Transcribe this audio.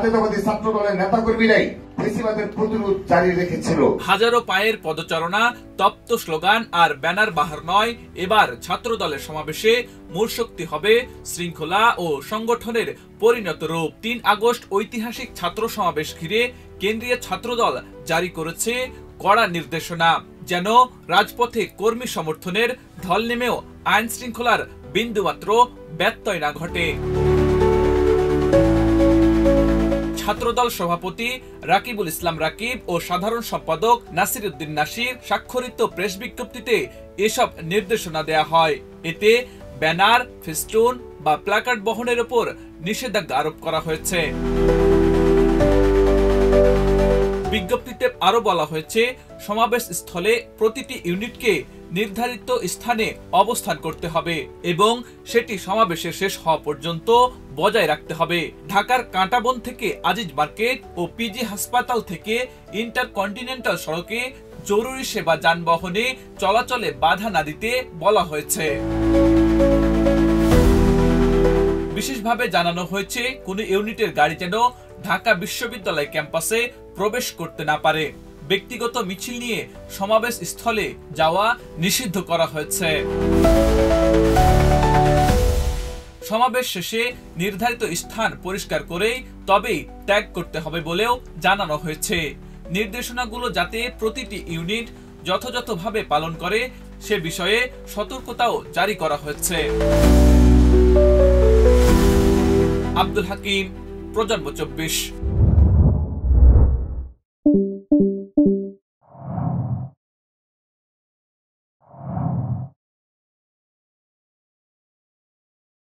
জাতীয়তাবাদী ছাত্র দলের নেতাকর্মীরাই ফ্যাসিবাদের প্রতিরোধ জারি রেখেছিল। হাজারো পায়ের পদচারণা, তপ্ত স্লোগান আর ব্যানার বাহার নয়, এবার ছাত্র দলের সমাবেশে মূল শক্তি হবে শৃঙ্খলা ও সংগঠনের পরিণত রূপ। ৩ আগস্ট ঐতিহাসিক ছাত্র সমাবেশ ঘিরে কেন্দ্রীয় ছাত্রদল জারি করেছে কড়া নির্দেশনা, যেন রাজপথে কর্মী সমর্থনের ঢল নেমেও আইন শৃঙ্খলার বিন্দুমাত্র ব্যত্যয় না ঘটে। ছাত্রদল সভাপতি রাকিবুল ইসলাম রাকিব ও সাধারণ সম্পাদক নাসির উদ্দিন নাসির স্বাক্ষরিত প্রেস বিজ্ঞপ্তিতে এসব নির্দেশনা দেয়া হয়। এতে ব্যানার, ফেস্টুন বা প্ল্যাকার্ড বহনের উপর নিষেধাজ্ঞা আরোপ করা হয়েছে। বিজ্ঞপ্তিতে আরো বলা হয়েছে, সমাবেশ স্থলে প্রতিটি ইউনিটকে নির্ধারিত স্থানে অবস্থান করতে হবে এবং সেটি সমাবেশের শেষ হওয়া পর্যন্ত বজায় রাখতে হবে। ঢাকার কাঁটাবন থেকে আজিজ মার্কেট ও পিজি হাসপাতাল থেকে ইন্টারকন্টিনেন্টাল সড়কে জরুরি সেবা যানবাহনে চলাচলে বাধা না দিতে বলা হয়েছে। বিশেষভাবে জানানো হয়েছে, কোন ইউনিটের গাড়ি যেন ঢাকা বিশ্ববিদ্যালয় ক্যাম্পাসে প্রবেশ করতে না পারে। ব্যক্তিগত মিছিল নিয়ে সমাবেশ স্থলে যাওয়া নিষিদ্ধ করা হয়েছে। সমাবেশ শেষে নির্ধারিত স্থান পরিষ্কার করেই তবেই ত্যাগ করতে হবে বলেও জানানো হয়েছে। নির্দেশনাগুলো যাতে প্রতিটি ইউনিট যথাযথভাবে পালন করে সে বিষয়ে সতর্কতাও জারি করা হয়েছে। আব্দুল হাকিম, প্রজন্ম 24।